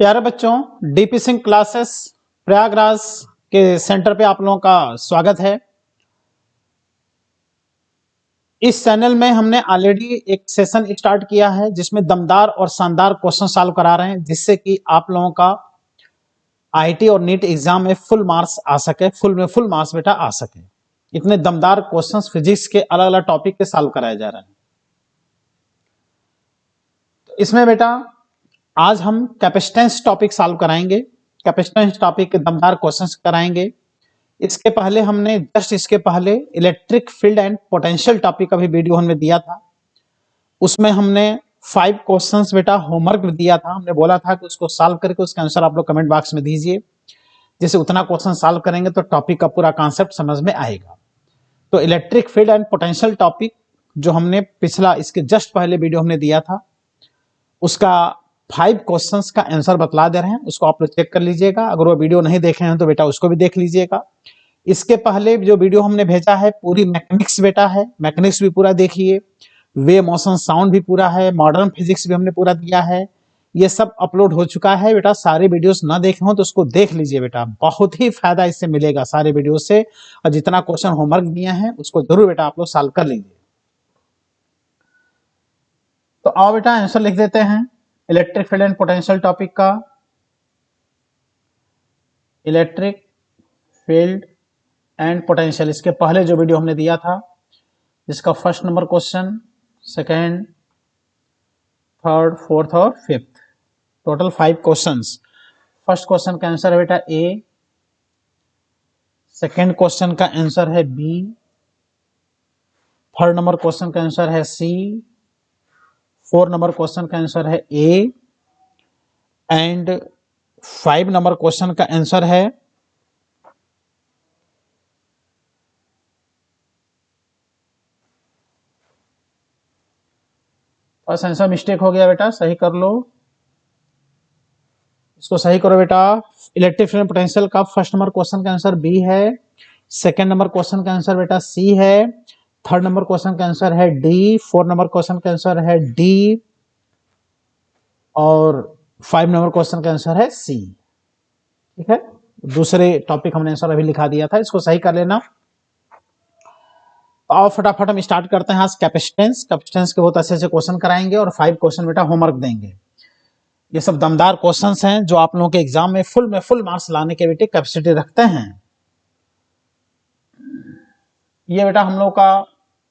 प्यारे बच्चों, DP Singh classes Prayagraj के सेंटर पे आप लोगों का स्वागत है। इस चैनल में हमने ऑलरेडी एक सेशन स्टार्ट किया है जिसमें दमदार और शानदार क्वेश्चन सॉल्व करा रहे हैं, जिससे कि आप लोगों का आईटी और नीट एग्जाम में फुल मार्क्स आ सके, फुल मार्क्स बेटा आ सके। इतने दमदार क्वेश्चंस फिजिक्स के अलग अलग टॉपिक के सॉल्व कराए जा रहे हैं। तो इसमें बेटा आज हम कैपेसिटेंस टॉपिक सॉल्व कराएंगे। कैपेसिटेंस टॉपिक के दमदार क्वेश्चंस कराएंगे। इसके पहले electric field and potential topic का भी वीडियो हमने दिया था। उसमें हमने 5 क्वेश्चंस बेटा होमवर्क दिया था। हमने बोला था कि उसको सॉल्व करके उसका आंसर आप लोग कमेंट बॉक्स में दीजिए। जैसे उतना क्वेश्चन सॉल्व करेंगे तो टॉपिक का पूरा कॉन्सेप्ट समझ में आएगा। तो electric field and potential topic जो हमने पिछला इसके जस्ट पहले वीडियो हमने दिया था, उसका 5 क्वेश्चंस का आंसर बतला दे रहे हैं। उसको आप लोग चेक कर लीजिएगा। अगर वो वीडियो नहीं देखे हैं तो बेटा उसको भी देख लीजिएगा। इसके पहले जो वीडियो हमने भेजा है पूरी मैकेनिक्स बेटा है, मैकेनिक्स भी पूरा देखिए। वे मोशन साउंड भी पूरा है, मॉडर्न फिजिक्स भी हमने पूरा दिया है। ये सब अपलोड हो चुका है बेटा। सारे वीडियोस ना देखे हो तो उसको देख लीजिए बेटा, बहुत ही फायदा इससे मिलेगा सारे वीडियो से। और जितना क्वेश्चन होमवर्क दिए हैं उसको जरूर बेटा आप लोग सॉल्व कर लीजिए। तो आओ बेटा आंसर लिख देते हैं electric field and potential topic का। इलेक्ट्रिक फील्ड एंड पोटेंशियल, इसके पहले जो वीडियो हमने दिया था, जिसका first number question, second, third, fourth और fifth, total 5 questions. First question का आंसर है बेटा ए, सेकेंड क्वेश्चन का आंसर है बी, थर्ड नंबर क्वेश्चन का आंसर है सी, फोर्थ नंबर क्वेश्चन का आंसर है ए एंड 5 नंबर क्वेश्चन का आंसर है फर्स्ट आंसर मिस्टेक हो गया बेटा, सही कर लो, इसको सही करो बेटा। इलेक्ट्रिक फील्ड पोटेंशियल का फर्स्ट नंबर क्वेश्चन का आंसर बी है, सेकंड नंबर क्वेश्चन का आंसर बेटा सी है, थर्ड नंबर क्वेश्चन का आंसर है डी, फोर्थ नंबर क्वेश्चन का आंसर है डी और 5 नंबर क्वेश्चन का आंसर है सी। ठीक है, दूसरे टॉपिक हमने आंसर अभी लिखा दिया था, इसको सही कर लेना। और फटाफट हम स्टार्ट करते हैं आज कैपेसिटेंस। कैपेसिटेंस के बहुत अच्छे से क्वेश्चन कराएंगे और 5 क्वेश्चन बेटा होमवर्क देंगे। ये सब दमदार क्वेश्चंस हैं जो आप लोगों के एग्जाम में फुल मार्क्स लाने के बेटे कैपेसिटी रखते हैं। ये बेटा हम लोग का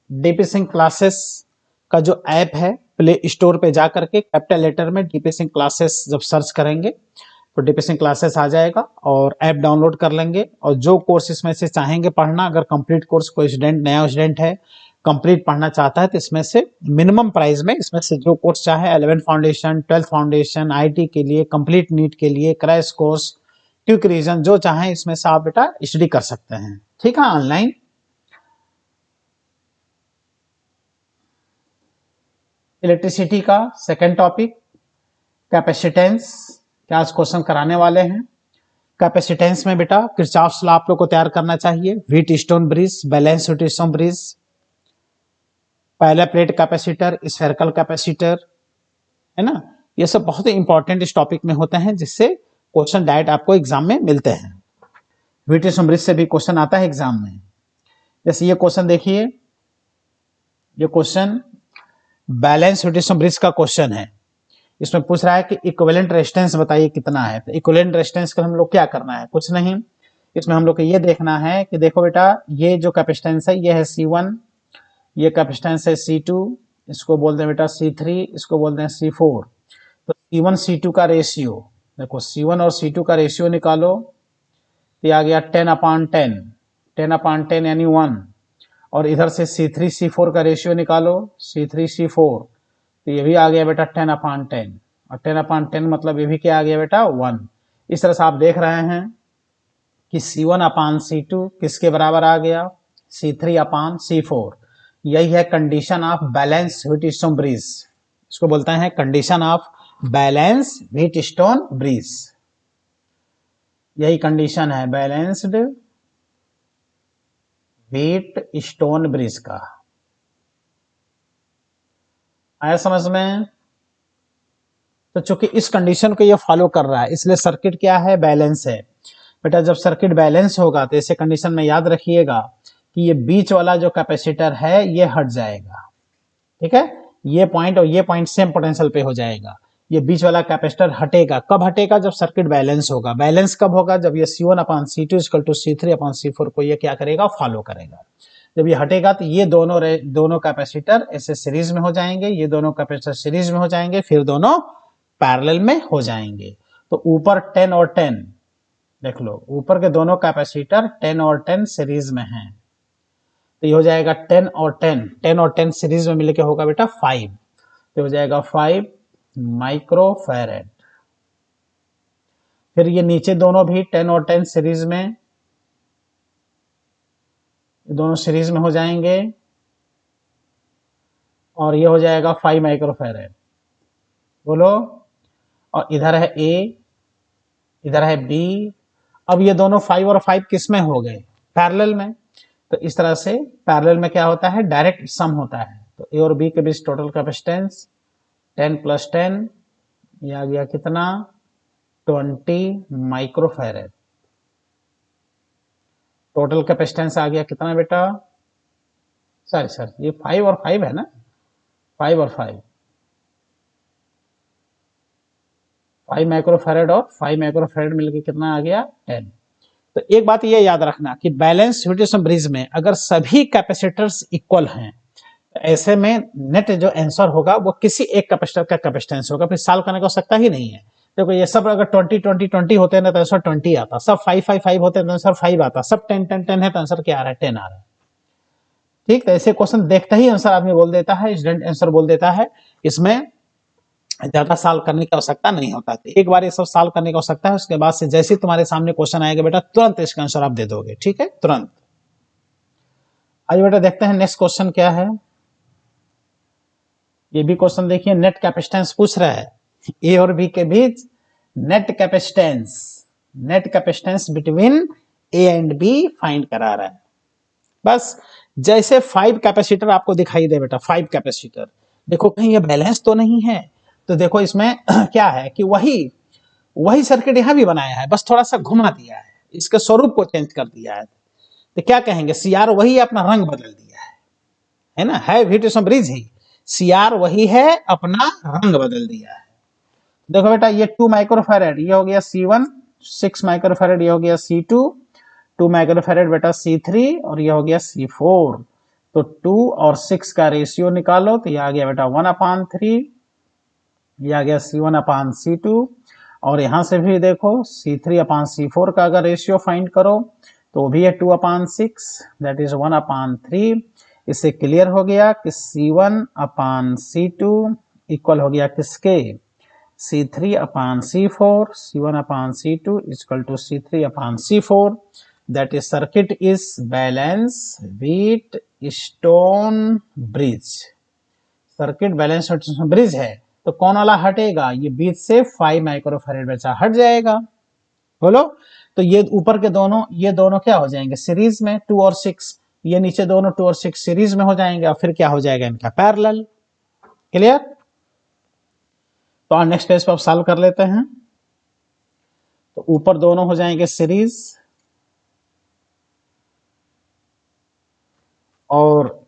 डीपी सिंह क्लासेस का जो ऐप है, प्ले स्टोर पे जा करके कैपिटल लेटर में डीपी सिंह क्लासेस जब सर्च करेंगे तो डीपी सिंह क्लासेस आ जाएगा और ऐप डाउनलोड कर लेंगे। और जो कोर्स इसमें से चाहेंगे पढ़ना, अगर कंप्लीट कोर्स कोई स्टूडेंट, नया स्टूडेंट है, कंप्लीट पढ़ना चाहता है तो इसमें से मिनिमम प्राइस में इसमें से जो कोर्स चाहे, 11 फाउंडेशन, 12 फाउंडेशन, आईटी के लिए, कंप्लीट नीट के लिए, क्रैश कोर्स, क्विक रीजन, जो चाहे इसमें से आप बेटा स्टडी कर सकते हैं। ठीक है, ऑनलाइन। इलेक्ट्रिसिटी का सेकेंड टॉपिक कैपेसिटेंस के आज क्वेश्चन कराने वाले हैं। कैपेसिटेंस में बेटा किरचॉफ्स लॉ आप लोग को तैयार करना चाहिए। Wheat stone bridge, balance wheat stone bridge, पहला प्लेट कैपेसिटर, स्फेरिकल कैपेसिटर, है ना। ये सब बहुत ही इंपॉर्टेंट इस टॉपिक में होते हैं, जिससे क्वेश्चन डायरेक्ट आपको एग्जाम में मिलते हैं। व्हीट स्टोन ब्रिज से भी क्वेश्चन आता है एग्जाम में। जैसे ये क्वेश्चन देखिए, ये question balance wheat stone bridge का क्वेश्चन है। इसमें पूछ रहा है कि इक्विवेलेंट रेजिस्टेंस बताइए कितना है। तो इक्विवेलेंट रेजिस्टेंस का हम लोग क्या करना है, कुछ नहीं। इसमें हम लोग को ये देखना है कि देखो बेटा, ये जो कैपेसिटेंस है ये है C1, ये कैपेसिटेंस है C2, इसको बोलते हैं बेटा C3, इसको बोलते हैं C4। तो C1 C2 का रेशियो देखो, C1 और C2 का रेशियो निकालो तो आ गया 10/10, 10/10 यानी 1। और इधर से C3 C4 का रेशियो निकालो, C3 C4, तो ये भी आ गया बेटा 10/10। और 10/10 मतलब ये भी क्या आ गया बेटा 1। इस तरह से आप देख रहे हैं कि C1/C2 किसके बराबर आ गया, C3/C4। यही है condition of balance Wheatstone bridge. इसको बोलते हैं condition of balance Wheatstone bridge. यही कंडीशन है बैलेंस्ड व्हीटस्टोन ब्रिज का। आया समझ में? तो चूंकि इस कंडीशन को ये फॉलो कर रहा है इसलिए सर्किट क्या है, बैलेंस है। बेटा जब सर्किट बैलेंस होगा तो ऐसे कंडीशन में याद रखिएगा कि ये बीच वाला जो कैपेसिटर है ये हट जाएगा, ठीक है। ये पॉइंट और ये पॉइंट सेम पोटेंशियल पे हो जाएगा, ये बीच वाला कैपेसिटर हटेगा। कब हटेगा, जब सर्किट बैलेंस होगा। बैलेंस कब होगा, जब ये C1/C2 C3/C4 को ये क्या करेगा, फॉलो करेगा। जब ये हटेगा तो ये दोनों कैपेसिटर ऐसे सीरीज में हो जाएंगे, ये दोनों कैपेसिटर सीरीज में हो जाएंगे, फिर दोनों पैरेलल में हो जाएंगे। तो ऊपर 10 और 10 देख लो, ऊपर के दोनों कैपेसिटर 10 और 10 सीरीज में हैं, तो ये हो जाएगा 10 और 10 सीरीज में मिलके होगा बेटा 5, तो हो जाएगा 5 माइक्रोफैरेड। फिर ये नीचे दोनों भी 10 और 10 सीरीज में, दोनों सीरीज में हो जाएंगे और ये हो जाएगा 5 माइक्रोफैरेड। बोलो, और इधर है A, इधर है B। अब ये दोनों 5 और 5 किस में हो गए, पैरेलल में। तो इस तरह से पैरेलल में क्या होता है, डायरेक्ट सम होता है। तो A और B के बीच टोटल कैपेसिटेंस 10 + 10, ये आ गया कितना, 20 माइक्रोफैरेड। टोटल कैपेसिटेंस आ गया कितना बेटा, सॉरी ये 5 और 5 है ना, 5 और 5 माइक्रोफैरेड और 5 माइक्रोफैरेड मिलकर कितना आ गया, 10। तो एक बात ये याद रखना कि बैलेंस ह्यूटिसम ब्रिज में अगर सभी कैपेसिटर्स इक्वल हैं तो ऐसे में नेट जो आंसर होगा वो किसी एक कैपेसिटर का कैपेसिटेंस होगा, फिर सॉल्व करने को सकता ही नहीं है। देखो ये सब अगर 20-20-20 होते हैं ना तो आंसर 20 आता, सब 5-5-5 होते हैं तो आंसर 5 आता, सब 10-10-10 है तो आंसर क्या आ रहा है, 10 आ रहा है। ठीक, तो ऐसे क्वेश्चन देखते ही आंसर आदमी बोल देता है, स्टूडेंट आंसर बोल देता है, इसमें ज्यादा सॉल्व करने की आवश्यकता नहीं होता है। एक बार ये सब सॉल्व करने की आवश्यकता है, उसके बाद से जैसे तुम्हारे सामने क्वेश्चन आएगा बेटा तुरंत इसका आंसर आप दे दोगे, ठीक है, तुरंत। आइए बेटा देखते हैं नेक्स्ट क्वेश्चन क्या है। ये भी क्वेश्चन देखिए, नेट कैपेसिटेंस पूछ रहा है, ए और बी के बीच net capacitance between A and B find करा रहा है। बस जैसे 5 कैपेसिटर आपको दिखाई दे बेटा, 5 कैपेसिटर, देखो कहीं ये बैलेंस तो नहीं है, तो देखो इसमें क्या है कि वही सर्किट यहां भी बनाया है, बस थोड़ा सा घुमा दिया है, इसके स्वरूप को चेंज कर दिया है। तो क्या कहेंगे, CR वही अपना रंग बदल दिया है ना, है ह्यूटिसम ब्रिज ही, CR वही है, अपना रंग बदल दिया है। देखो बेटा ये 2 माइक्रोफैरेड ये हो गया C1, 6 माइक्रोफैरेड ये हो गया C2, 2 माइक्रोफैरेड बेटा C3 और ये हो गया C4। तो 2 और 6 का रेशियो निकालो तो ये आ गया बेटा 1/3, ये आ गया C1/C2, और यहां से भी देखो C3/C4 का अगर रेशियो फाइंड करो तो वो भी है 2/6, दैट इज 1/3। इससे क्लियर हो गया कि C1/C2 इक्वल हो गया किसके, C3/C4, C1/C2 is equal to C3/C4, that is circuit is balance with stone bridge। Circuit balance bridge है तो कौन वाला हटेगा, ये बीच से 5 माइक्रोफैरेड बचा हट जाएगा। बोलो, तो ये ऊपर के दोनों, ये दोनों क्या हो जाएंगे सीरीज में, 2 और 6, ये नीचे दोनों 2 और 6 सीरीज में हो जाएंगे और फिर क्या हो जाएगा इनका पैरेलल। क्लियर, तो नेक्स्ट पेज पर आप सॉल्व कर लेते हैं। तो ऊपर दोनों हो जाएंगे सीरीज और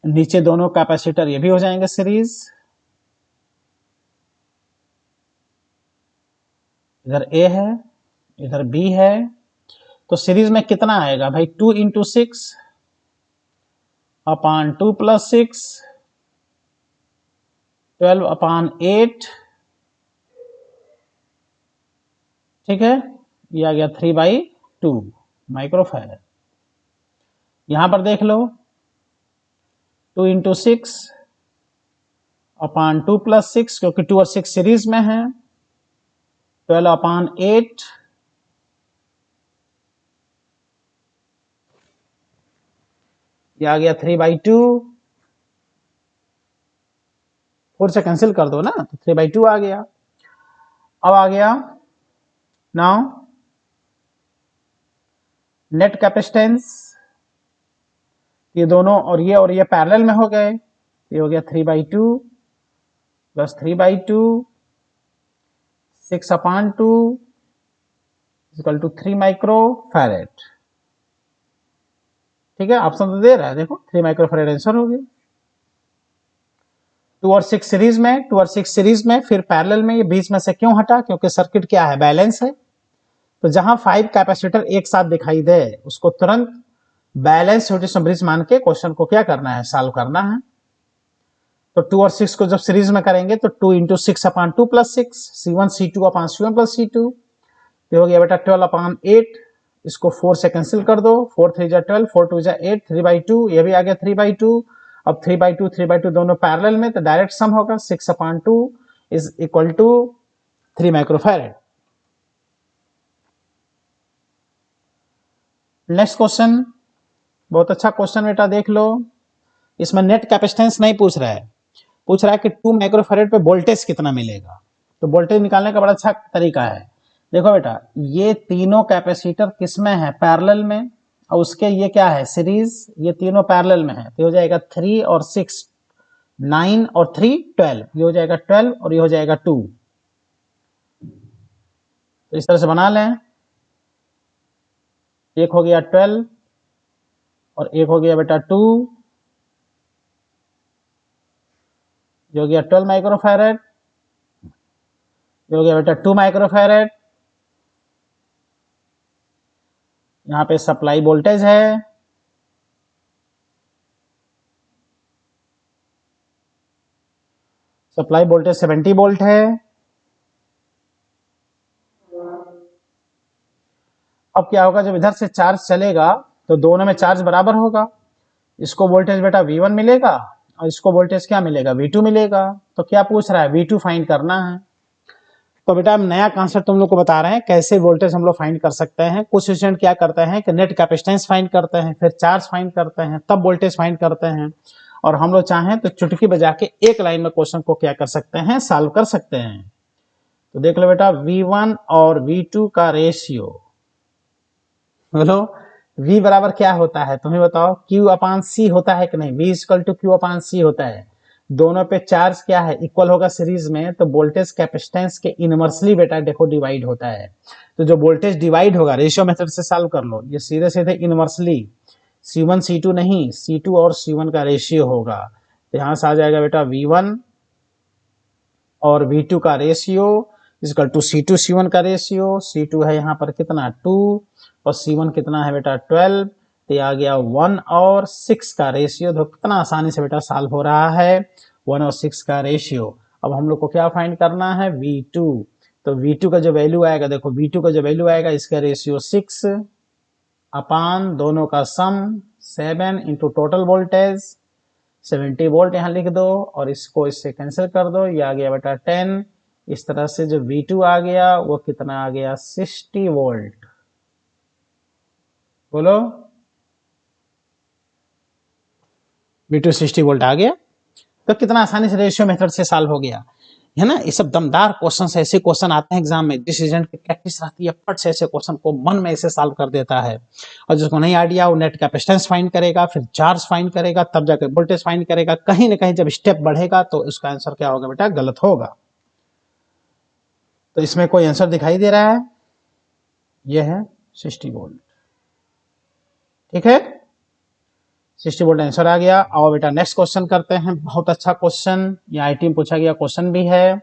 नीचे दोनों कैपेसिटर ये भी हो जाएंगे सीरीज। इधर A है, इधर B है, तो सीरीज में कितना आएगा भाई, 2 × 6/2 + 6, 12/8, ठीक है, ये आ गया 3/2 माइक्रोफैरेड। यहां पर देख लो 2 × 6/2 + 6, क्योंकि 2 और 6 सीरीज में है, 12/8, ये आ गया 3/2, 4 से कैंसिल कर दो ना, तो 3/2 आ गया। अब आ गया नाउ नेट कैपेसिटेंस, ये दोनों और ये पैरेलल में हो गए, ये हो गया 3/2 + 3/2 6/2 इक्वल टू 3 माइक्रोफैरेड। ठीक है, ऑप्शन तो दे रहा है, देखो 3 माइक्रोफैरेड आंसर हो गया। 2 और 6 सीरीज में, 2 और 6 सीरीज में, फिर पैरेलल में, ये बीच में से क्यों हटा? क्योंकि सर्किट क्या है, बैलेंस है। तो जहां 5 कैपेसिटर एक साथ दिखाई दे उसको तुरंत बैलेंस छोटी ब्रिज मान के क्वेश्चन को क्या करना है, सॉल्व करना है। तो 2 और 6 को जब सीरीज में करेंगे तो 2 into 6/2 plus 6, C1 C2 upon C1 plus C2, ये हो गया बेटा 12/8। इसको 4 से कैंसिल कर दो, 4 3 जा 12, 4 2 जा 8, 3/2, ये भी आ गया 3/2। अब 3/2 3/2 दोनों पैरेलल में, तो डायरेक्ट सम होगा, 6/2 is equal to 3 microfarad. Next question, बहुत अच्छा क्वेश्चन बेटा, देख लो। इसमें नेट कैपेसिटेंस नहीं पूछ रहा है, पूछ रहा है कि 2 माइक्रोफैरेड पे वोल्टेज कितना मिलेगा। तो वोल्टेज निकालने का बड़ा अच्छा तरीका है। देखो बेटा, ये तीनों कैपेसिटर किसमें है, पैरेलल में, और उसके ये क्या है, सीरीज, ये तीनों पैरेलल में है। तो हो जाएगा 3 और 6 9 और 3 12, ये हो जाएगा 12 और ये हो जाएगा 2। तो इस तरह से बना लें, एक हो गया 12 और एक हो गया बेटा 2, ये हो गया 12 माइक्रोफैरेड, ये हो गया बेटा 2 माइक्रोफैरेड। यहाँ पे सप्लाई वोल्टेज है, सप्लाई वोल्टेज 70 वोल्ट है। अब क्या होगा, जब इधर से चार्ज चलेगा तो दोनों में चार्ज बराबर होगा। इसको वोल्टेज बेटा V1 मिलेगा और इसको वोल्टेज क्या मिलेगा, V2 मिलेगा। तो क्या पूछ रहा है, V2 फाइंड करना है। तो बेटा हम नया कॉन्सेप्ट तुम लोग को बता रहे हैं कैसे वोल्टेज हम लोग फाइंड कर सकते हैं। कुछ स्टूडेंट क्या करते हैं कि नेट कैपेसिटेंस फाइंड करते हैं, फिर चार्ज फाइंड करते हैं, तब वोल्टेज फाइंड करते हैं। और हम लोग चाहें तो चुटकी बजा के एक लाइन में क्वेश्चन को क्या कर सकते हैं, सॉल्व कर सकते हैं। तो देख लो बेटा, V1 और V2 का रेशियो, बोलो V बराबर क्या होता है, तुम्हें बताओ, Q/C होता है कि नहीं, V इक्वल टू Q/C होता है। दोनों पे चार्ज क्या है, इक्वल होगा सीरीज में, तो वोल्टेज कैपेसिटेंस के इनवर्सली बेटा देखो डिवाइड होता है। तो जो वोल्टेज डिवाइड होगा, रेशियो मेथड से सॉल्व कर लो, ये सीधे सीधे इनवर्सली C1 C2 नहीं, C2 और C1 का रेशियो होगा। तो यहां से आ जाएगा बेटा V1 और V2 का ratio equal to C2 C1 का रेशियो। C2 है यहाँ पर कितना 2 और C1 कितना है बेटा 12। तो आ गया 1 और 6 का रेशियो। देखो कितना आसानी से बेटा सॉल्व हो रहा है, 1 और 6 का रेशियो। अब हम लोग को क्या फाइंड करना है, V2। तो V2 का जो वैल्यू आएगा, देखो V2 का जो वैल्यू आएगा, इसका रेशियो 6 अपान दोनों का सम 7 इंटू टोटल वोल्टेज 70 वोल्ट यहाँ लिख दो और इसको इससे कैंसिल कर दो, ये आ गया बेटा 10। इस तरह से जो V2 आ गया वो कितना आ गया, 60 वोल्ट। बोलो, V2 60 वोल्ट आ गया। तो कितना आसानी से रेशियो मेथड से सॉल्व हो गया है ना। ये सब दमदार क्वेश्चन, ऐसे क्वेश्चन आते हैं एग्जाम में, जिस स्टूडेंट की प्रैक्टिस रहती है फट से ऐसे क्वेश्चन को मन में ऐसे सॉल्व कर देता है। और जिसको नहीं आइडिया, वो नेट कैपेसिटेंस फाइंड करेगा, फिर चार्ज फाइंड करेगा, तब जाकर वोल्टेज फाइंड करेगा। कहीं ना कहीं जब स्टेप बढ़ेगा तो इसका आंसर क्या होगा बेटा, गलत होगा। तो इसमें कोई आंसर दिखाई दे रहा है, ये है 60 वोल्ट। ठीक है, 60 वोल्ट आंसर आ गया। आओ बेटा नेक्स्ट क्वेश्चन करते हैं, बहुत अच्छा क्वेश्चन, ये आईटी में पूछा गया क्वेश्चन भी है।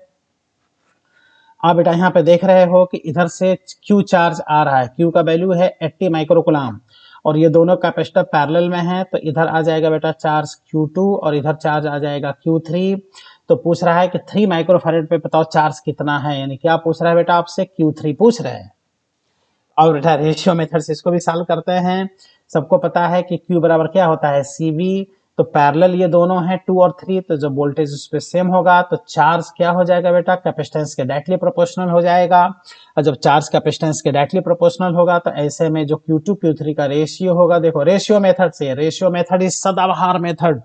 आप बेटा यहाँ पे देख रहे हो कि इधर से Q चार्ज आ रहा है, Q का वैल्यू है 80 माइक्रोकूलम और ये दोनों कैपेसिटर पैरेलल में है। तो इधर आ जाएगा बेटा चार्ज Q2 और इधर चार्ज आ जाएगा Q3। तो पूछ रहा है कि 3 माइक्रोफैरेड पे बताओ चार्ज कितना है, यानी क्या पूछ रहा है बेटा आपसे, Q3 पूछ रहे हैं। और बेटा रेशियो मेथड से इसको भी सॉल्व करते हैं। सबको पता है कि Q बराबर क्या होता है, CV। तो पैरेलल ये दोनों हैं 2 और 3, तो जब वोल्टेज उस पर सेम होगा तो चार्ज क्या हो जाएगा बेटा, कैपेसिटेंस के डायरेक्टली प्रोपोर्शनल हो जाएगा। और जब चार्ज कैपेसिटेंस के डायरेक्टली प्रोपोर्शनल होगा तो ऐसे में जो Q2 Q3 का रेशियो होगा, देखो रेशियो मेथड से, रेशियो मेथड इज सदाबहार मेथड।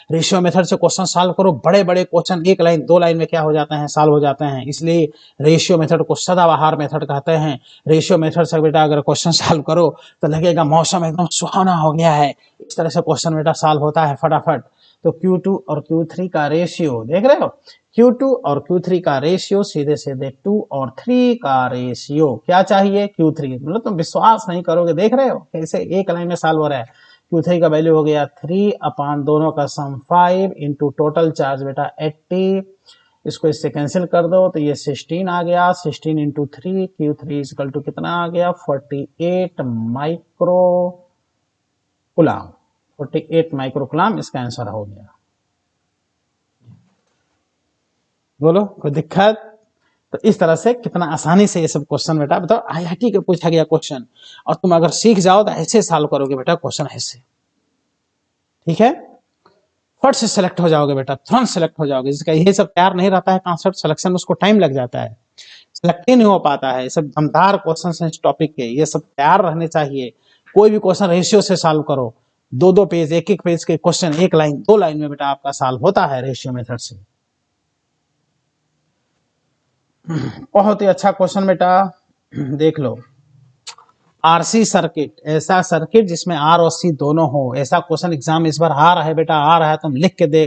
रेशियो मेथड से क्वेश्चन सॉल्व करो, बड़े बड़े क्वेश्चन 1 लाइन 2 लाइन में क्या हो जाते हैं, सॉल्व हो जाते हैं। इसलिए रेशियो मेथड को सदाबहार मेथड कहते हैं। रेशियो मेथड से बेटा अगर क्वेश्चन सॉल्व करो तो लगेगा मौसम एकदम सुहाना हो गया है, इस तरह से क्वेश्चन बेटा सॉल्व होता है फटाफट। तो Q2 और Q3 का रेशियो देख रहे हो, Q2 और Q3 का रेशियो सीधे सीधे 2 और 3 का रेशियो क्या चाहिए, Q3। मतलब तुम विश्वास नहीं करोगे, देख रहे हो कैसे एक लाइन में सॉल्व हो रहा है। Q3 का वैल्यू हो गया 3 अपान दोनों का सम 5 इंटू टोटल चार्ज बेटा 80, इसको इससे कैंसिल कर दो तो ये 16 आ गया, 16 इंटू 3, Q3 इक्वल टू कितना आ गया 48 माइक्रो कुलाम, 48 माइक्रो कुलाम इसका आंसर हो गया। बोलो कोई दिक्कत? तो इस तरह से कितना आसानी से ये सब क्वेश्चन बेटा, बताओ आईआईटी के पूछा गया क्वेश्चन, और तुम अगर सीख जाओ तो ऐसे सॉल्व करोगे बेटा क्वेश्चन ऐसे, ठीक है, फट से सेलेक्ट हो जाओगे बेटा, तुरंत सेलेक्ट हो जाओगे। जिसका ये सब तैयार नहीं रहता है कॉन्सेप्ट सिलेक्शन में, उसको टाइम लग जाता है, सेलेक्ट ही नहीं हो पाता है। ये सब दमदार क्वेश्चन है इस टॉपिक के, ये सब तैयार रहने चाहिए। कोई भी क्वेश्चन रेशियो से सॉल्व करो, 2-2 पेज, एक पेज के क्वेश्चन 1 लाइन 2 लाइन में बेटा आपका सॉल्व होता है रेशियो मेथड से। बहुत ही अच्छा क्वेश्चन बेटा, देख लो। आरसी सर्किट, ऐसा सर्किट जिसमें आर और सी दोनों हो, ऐसा क्वेश्चन एग्जाम इस बार आ रहा है बेटा, आ रहा है, तुम लिख के दे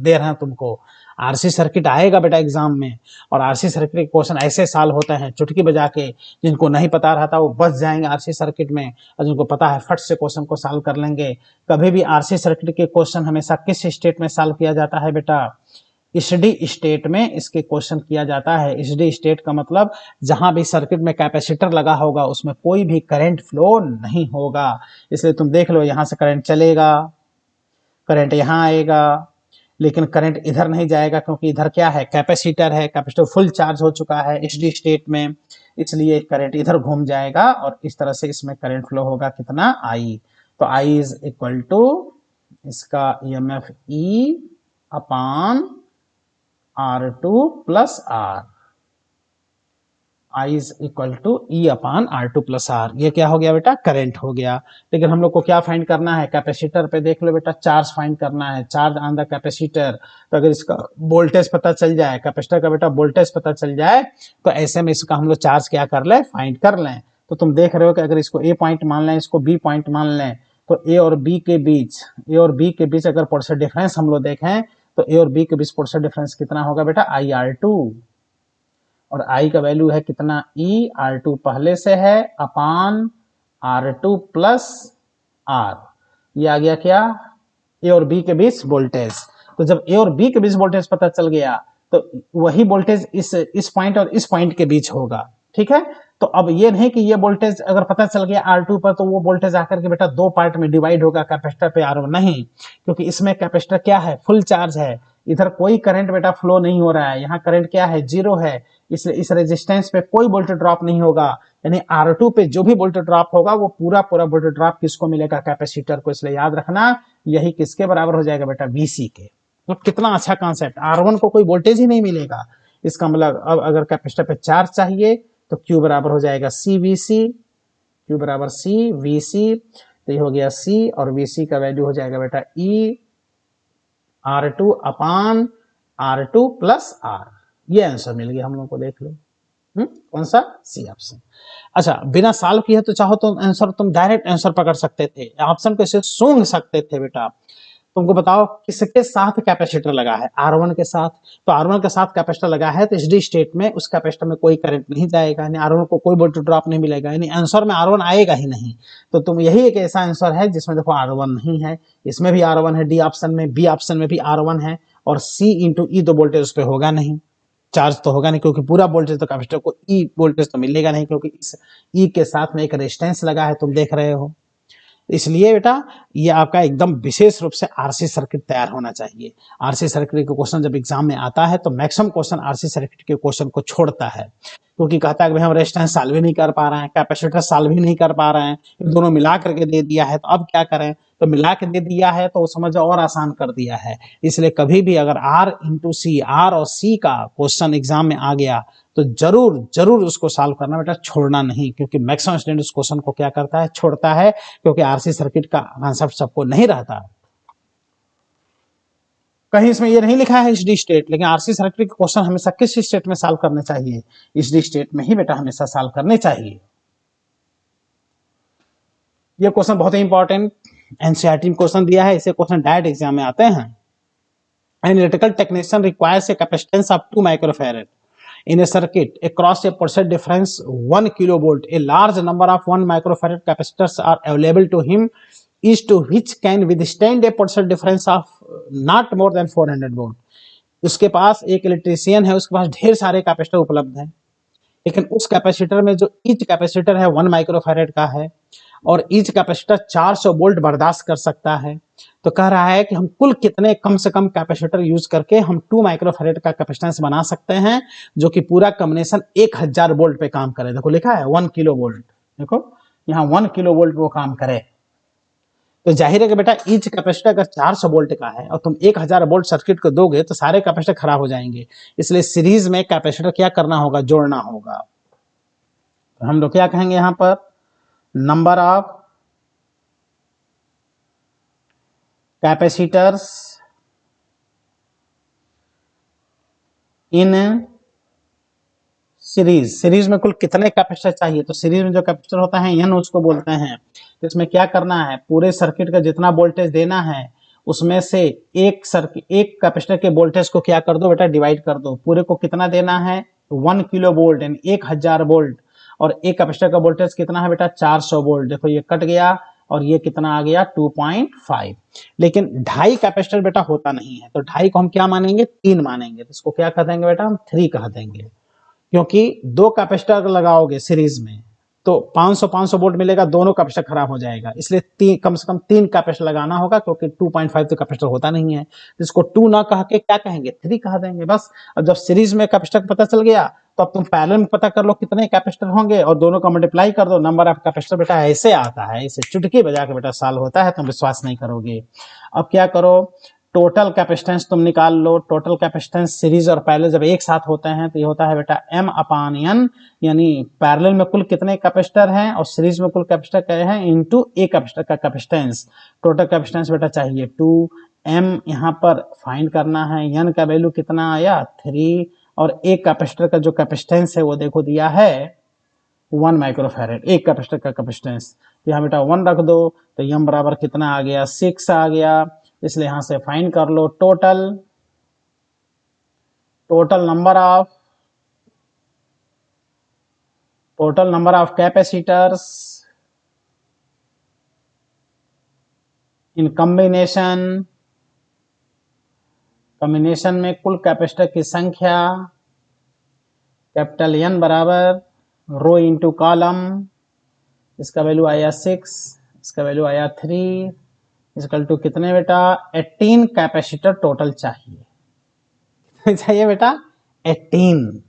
रहे हैं तुमको। आरसी सर्किट आएगा बेटा एग्जाम में, और आरसी सर्किट के क्वेश्चन ऐसे सॉल्व होते हैं चुटकी बजा के, जिनको नहीं पता रहता वो बच जाएंगे आरसी सर्किट में, और जिनको पता है फट से क्वेश्चन को सॉल्व कर लेंगे। कभी भी आरसी सर्किट के क्वेश्चन हमेशा किस स्टेट में सॉल्व किया जाता है बेटा, एसडी स्टेट में इसके क्वेश्चन किया जाता है। एसडी स्टेट का मतलब जहां भी सर्किट में कैपेसिटर लगा होगा उसमें कोई भी करंट फ्लो नहीं होगा। इसलिए तुम देख लो, यहां से करंट चलेगा, करंट यहां आएगा, लेकिन करंट इधर नहीं जाएगा क्योंकि इधर क्या है, कैपेसिटर है, कैपेसिटर फुल चार्ज हो चुका है एसडी स्टेट में, इसलिए करंट इधर घूम जाएगा और इस तरह से इसमें करंट फ्लो होगा कितना, आई। तो आई इज इक्वल टू इसका EMF E upon R2 plus R, I is equal to E upon R2 plus R। ये क्या हो गया बेटा, करंट हो गया। लेकिन हम लोग को क्या फाइंड करना है, कैपेसिटर पे देख लो बेटा, चार्ज फाइंड करना है, चार्ज ऑन द कैपेसिटर। तो अगर इसका वोल्टेज पता चल जाए, कैपेसिटर का बेटा वोल्टेज पता चल जाए, तो ऐसे में इसका हम लोग चार्ज क्या कर ले, फाइंड कर लें। तो तुम देख रहे हो कि अगर इसको ए पॉइंट मान लें, इसको बी पॉइंट मान लें, तो ए और बी के बीच अगर पोटेंशियल डिफरेंस हम लोग देखें, तो ए और बी के बीच पोटेंशियल डिफरेंस कितना होगा बेटा, IR2, और I का वैल्यू है कितना, E, R2 पहले से है अपान R2 प्लस R। ये आ गया क्या, ए और बी के बीच वोल्टेज। तो जब ए और बी के बीच वोल्टेज पता चल गया तो वही वोल्टेज इस पॉइंट और इस पॉइंट के बीच होगा, ठीक है। तो अब ये नहीं कि ये वोल्टेज अगर पता चल गया R2 पर तो वो वोल्टेज आकर के बेटा 2 पार्ट में डिवाइड होगा कैपेसिटर पे R1, नहीं, क्योंकि इसमें कैपेसिटर क्या है, फुल चार्ज है, इधर कोई करंट बेटा फ्लो नहीं हो रहा है, यहाँ करंट क्या है, 0 है, इसलिए इस रेजिस्टेंस पे कोई वोल्टेज ड्रॉप नहीं होगा। यानी R2 पे जो भी वोल्टेज ड्रॉप होगा वो पूरा वोल्टेज ड्रॉप किसको मिलेगा, कैपेसिटर को। इसलिए याद रखना यही किसके बराबर हो जाएगा बेटा, VC के। तो कितना अच्छा कॉन्सेप्ट, R1 को कोई वोल्टेज ही नहीं मिलेगा, इसका मतलब अब अगर कैपेसिटर पे चार्ज चाहिए तो Q बराबर हो जाएगा CVC, Q बराबर CVC, तो ये हो गया C, और VC का वैल्यू हो जाएगा बेटा E R2 अपान R2 प्लस R। ये आंसर मिल गया हम लोग को, देख लो कौन सा, सी ऑप्शन। अच्छा, बिना सॉल्व किए तो चाहो तो आंसर तुम डायरेक्ट आंसर पकड़ सकते थे, ऑप्शन को सिर्फ सूंघ सकते थे बेटा। तुमको बताओ किसके साथ कैपेसिटर लगा है, R1 के साथ। तो R1 के साथ कैपेसिटर लगा है तो एसडी स्टेट में उस कैपेसिटर में कोई करंट नहीं जाएगा, यानी R1 को कोई वोल्टेज ड्रॉप नहीं मिलेगा, यानी आंसर में R1 आएगा ही नहीं। तो तुम यही एक ऐसा आंसर है जिसमें देखो R1 नहीं है, इसमें भी R1 है, डी ऑप्शन में, बी ऑप्शन में भी R1 है, और C इंटू ई तो वोल्टेज उस पर होगा नहीं, चार्ज तो होगा नहीं, क्योंकि पूरा वोल्टेज तो कैपेसिटर को ई वोल्टेज तो मिलेगा नहीं, क्योंकि इस ई के साथ में एक रेजिस्टेंस लगा है, तुम देख रहे हो। इसलिए बेटा ये आपका एकदम विशेष रूप से आरसी सर्किट तैयार होना चाहिए। आरसी सर्किट के क्वेश्चन जब एग्जाम में आता है तो मैक्सिमम क्वेश्चन आरसी सर्किट के क्वेश्चन को छोड़ता है, क्योंकि कहता है कि भाई हम रेजिस्टेंस सॉल्व ही नहीं कर पा रहे हैं, कैपेसिटर सॉल्व ही नहीं कर पा रहे हैं, दोनों मिला करके दे दिया है, तो अब क्या करें। तो मिला के दे दिया है तो समझ और आसान कर दिया है। इसलिए कभी भी अगर R इंटू सी, R और C का क्वेश्चन एग्जाम में आ गया तो जरूर जरूर उसको सॉल्व करना बेटा, छोड़ना नहीं, क्योंकि मैक्सिमम स्टूडेंट उस क्वेश्चन को क्या करता है, छोड़ता है, क्योंकि आरसी सर्किट का कॉन्सेप्ट सबको नहीं रहता। कहीं इसमें ये नहीं लिखा है एसडी स्टेट, लेकिन आरसी सर्किट के क्वेश्चन हमेशा किस स्टेट में सॉल्व करने चाहिए, एसडी स्टेट में ही बेटा हमेशा सॉल्व करने चाहिए। ये क्वेश्चन बहुत ही इंपॉर्टेंट एनसीईआरटी में क्वेश्चन दिया है, इसे क्वेश्चन डायरेक्ट एग्जाम में आते हैं। An electrical technician requires a capacitance of 2 microfarad in a circuit across a potential difference 1 kilovolt. A large number of 1 microfarad capacitors are available to him, each to which can withstand a potential difference of not more than 400 volt. उसके पास एक electrician है, उसके पास ढेर सारे capacitor उपलब्ध हैं, लेकिन उस कैपेसिटर में जो ईच कैपेसिटर है 1 माइक्रोफैरेड का है और ईच कैपेसिटर 400 वोल्ट बर्दाश्त कर सकता है। तो कह रहा है कि हम कुल कितने कम से कम कैपेसिटर यूज करके हम 2 माइक्रोफैरेड का कैपेसिटेंस बना सकते हैं जो कि पूरा कॉम्बिनेशन 1000 वोल्ट पे काम करे। देखो लिखा है 1 किलो वोल्ट, देखो यहाँ 1 किलो वोल्ट वो काम करे। तो जाहिर है कि बेटा ईच कैपेसिटर अगर 400 वोल्ट का है और तुम 1000 वोल्ट सर्किट को दोगे तो सारे कैपेसिटर खराब हो जाएंगे, इसलिए सीरीज में कैपेसिटर क्या करना होगा, जोड़ना होगा। तो हम लोग क्या कहेंगे यहाँ पर, number of capacitors in series, series में कुल कितने कैपेसिटर चाहिए, तो सीरीज में जो कैपेसिटर होता है n उसको बोलते हैं। तो इसमें क्या करना है, पूरे सर्किट का जितना वोल्टेज देना है उसमें से एक कैपेसिटर के वोल्टेज को क्या कर दो बेटा, डिवाइड कर दो। पूरे को कितना देना है, 1 किलो वोल्ट यानी 1000 वोल्ट, और एक कैपेसिटर का वोल्टेज कितना है बेटा, 400 वोल्ट। देखो ये कट गया और ये कितना आ गया, 2.5। लेकिन 2.5 कैपेसिटर बेटा होता नहीं है, तो 2.5 को हम क्या मानेंगे, 3 मानेंगे। तो इसको क्या कह देंगे बेटा, हम 3 कह देंगे, क्योंकि 2 कैपेसिटर लगाओगे सीरीज में तो 500 वोल्ट मिलेगा, दोनों कैपेसिटर खराब हो जाएगा, इसलिए कम से कम 3 कैपेसिटर लगाना होगा, क्योंकि 2.5 तो कैपेसिटर होता नहीं है। तो इसको 2 ना कह के क्या कहेंगे, 3 कह देंगे बस। अब जब सीरीज में कैपेसिटर पता चल गया तो अब तुम पैरेलल में पता कर लो कितने कैपेसिटर होंगे और दोनों का मल्टीप्लाई कर दो, नंबर ऑफ कैपेसिटर बेटा ऐसे आता है, इसे चुटकी बजा के बेटा सॉल्व होता है, तुम विश्वास नहीं करोगे। अब क्या करो, टोटल कैपेसिटेंस तुम निकाल लो। टोटल कैपेसिटेंस सीरीज और पैरेलल जब एक साथ होते हैं तो ये होता है बेटा m/n, यानी पैरेलल में कुल कितने कैपेसिटर हैं और सीरीज में कुल कैपेसिटर क्या है, इनटू ए कैपेसिटर का कैपेसिटेंस। टोटल कैपेसिटेंस बेटा चाहिए 2, m यहाँ पर फाइंड करना है, n का वैल्यू कितना आया 3, और एक कैपेसिटर का जो कैपेसिटेंस है वो देखो दिया है 1 माइक्रोफैरेड, एक कैपेसिटर का कैपेसिटेंस। यहाँ बेटा 1 रख दो तो m बराबर कितना आ गया, 6 आ गया। इसलिए यहां से फाइंड कर लो total number of capacitors in combination में कुल कैपेसिटर की संख्या, कैपिटल N बराबर रो इंटू कॉलम, इसका वैल्यू आया 6, इसका वैल्यू आया 3, इक्वल टू कितने बेटा, 18 कैपेसिटर टोटल चाहिए बेटा 18।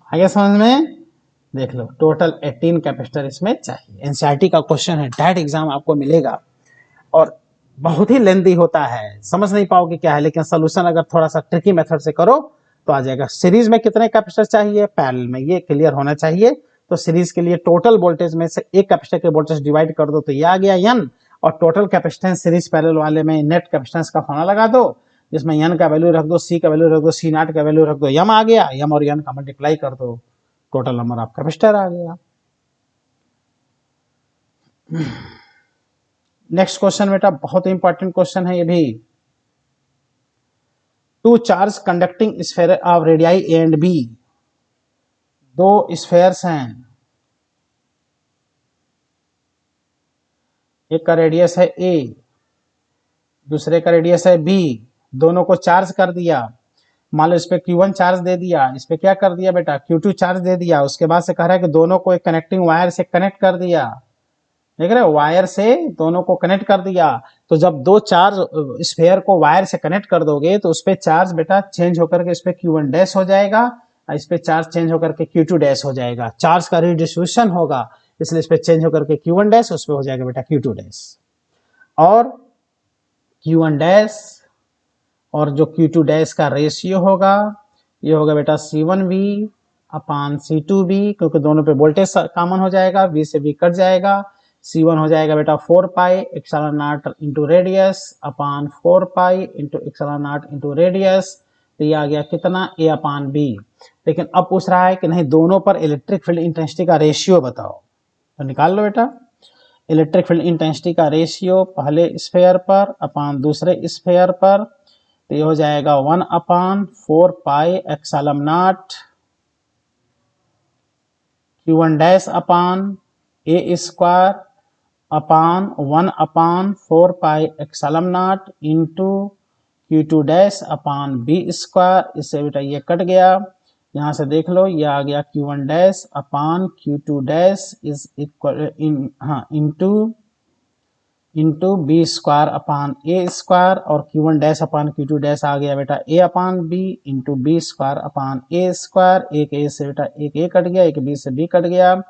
आगे समझ में, देख लो टोटल 18 कैपेसिटर इसमें चाहिए। एनसीईआरटी का क्वेश्चन है, डायरेक्ट एग्जाम आपको मिलेगा और बहुत ही लेंदी होता है, समझ नहीं पाओगे क्या है, लेकिन सोल्यूशन अगर थोड़ा सा ट्रिकी मेथड से करो तो आ जाएगा। सीरीज में कितने कैपेसिटर चाहिए, पैरेलल में, ये क्लियर होना चाहिए। तो सीरीज के लिए टोटल वोल्टेज में से एक कैपेसिटर के वोल्टेज डिवाइड कर दो तो ये आ गया n, और टोटल कैपेसिटेंस सीरीज पैरेलल वाले में नेट कैपेसिटेंस का फॉर्मूला लगा दो, जिसमें n का वैल्यू रख दो, c का वैल्यू रख दो, c नॉट का वैल्यू रख दो, m आ गया, m और n का मल्टीप्लाई कर दो, टोटल नंबर ऑफ कैपेसिटर आ गया। नेक्स्ट क्वेश्चन बेटा बहुत इंपॉर्टेंट क्वेश्चन है ये भी। 2 charge conducting sphere of radii A and B, 2 spheres हैं, एक का रेडियस है a, दूसरे का रेडियस है b, दोनों को चार्ज कर दिया। मान लो इस पे Q1 चार्ज दे दिया, इस पे क्या कर दिया बेटा, Q2 चार्ज दे दिया। उसके बाद से कह रहा है कि दोनों को एक कनेक्टिंग वायर से कनेक्ट कर दिया, देख रहे हो, वायर से दोनों को कनेक्ट कर दिया। तो जब 2 चार्ज स्फीयर को वायर से कनेक्ट कर दोगे तो उस पे चार्ज बेटा चेंज होकर के इस पे Q1 डैश हो जाएगा, और इस पे चार्ज चेंज होकर के Q2 डैश हो जाएगा। चार्ज का रिडिस्ट्रीब्यूशन होगा, इसलिए इस पे चेंज होकर के Q1 डैश, उस पे हो जाएगा बेटा Q2 डैश। और Q1 डैश और जो Q2 डैश का रेशियो होगा, ये होगा बेटा C1V अपान C2V, क्योंकि दोनों पे वोल्टेज कॉमन हो जाएगा, V से V कट जाएगा। C1 हो जाएगा बेटा 4 pi epsilon not into radius upon 4 pi into epsilon not into radius. तो ये आ गया कितना, A अपान B। लेकिन अब पूछ रहा है कि नहीं, दोनों पर इलेक्ट्रिक फील्ड इंटेंसिटी का रेशियो बताओ, तो निकाल लो बेटा। इलेक्ट्रिक फील्ड इंटेंसिटी का रेशियो पहले स्फेयर पर अपान दूसरे स्फेयर पर, तो ये हो जाएगा 1/4πε0 Q1 dash upon A square upon 1/4πε0 into Q2 dash upon B square. इससे बेटा ये कट गया, यहाँ से देख लो ये आ गया Q1 dash upon Q2 dash is equal into B square upon A square, और Q1 dash upon Q2 dash आ गया बेटा A upon B into B square upon A square. एक ए से बेटा एक ए कट गया, एक बी से बी कट गया,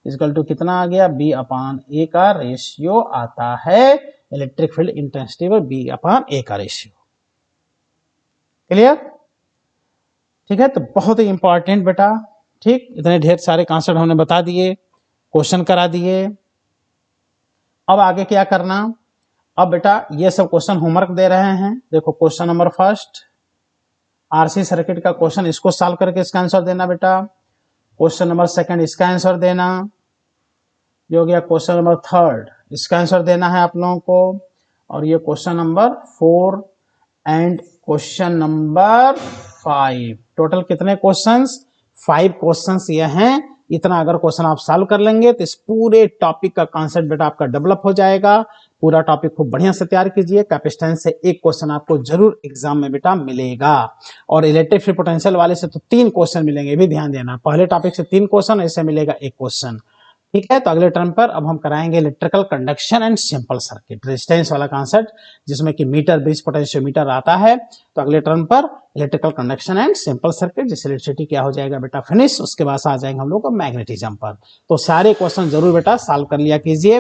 इक्वल टू कितना आ गया, बी अपान ए का रेशियो आता है इलेक्ट्रिक फील्ड इंटेंसिटी पर बी अपान ए का रेशियो। क्लियर? ठीक है, तो बहुत ही इंपॉर्टेंट बेटा। ठीक, इतने ढेर सारे कॉन्सेप्ट हमने बता दिए, क्वेश्चन करा दिए। अब आगे क्या करना, अब बेटा ये सब क्वेश्चन होमवर्क दे रहे हैं। देखो question number first RC circuit का क्वेश्चन, इसको सॉल्व करके इसका आंसर देना बेटा। क्वेश्चन नंबर सेकंड इसका आंसर देना, ये हो गया क्वेश्चन नंबर थर्ड, इसका आंसर देना है आप लोगों को। और ये question number 4 and question number 5। Total कितने क्वेश्चंस? 5 क्वेश्चंस ये हैं। इतना अगर क्वेश्चन आप सॉल्व कर लेंगे तो इस पूरे टॉपिक का कॉन्सेप्ट बेटा आपका डेवलप हो जाएगा। पूरा टॉपिक खूब बढ़िया से तैयार कीजिए। कैपेसिटेंस से एक क्वेश्चन आपको जरूर एग्जाम में बेटा मिलेगा, और इलेक्ट्रिक फील्ड पोटेंशियल वाले से तो 3 क्वेश्चन मिलेंगे, भी ध्यान देना। पहले टॉपिक से 3 क्वेश्चन, ऐसे मिलेगा 1 क्वेश्चन। ठीक है, तो अगले टर्म पर अब हम कराएंगे electrical conduction and simple circuit, resistance वाला कॉन्सेप्ट, जिसमें कि मीटर ब्रिज पोटेंशियोमीटर आता है। तो अगले टर्म पर electrical conduction and simple circuit, जिससे इलेक्ट्रिसिटी क्या हो जाएगा बेटा फिनिश। उसके बाद आ जाएंगे हम लोग को मैग्नेटिज्म पर। तो सारे क्वेश्चन जरूर बेटा सॉल्व कर लिया कीजिए।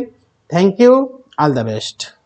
Thank you, all the best.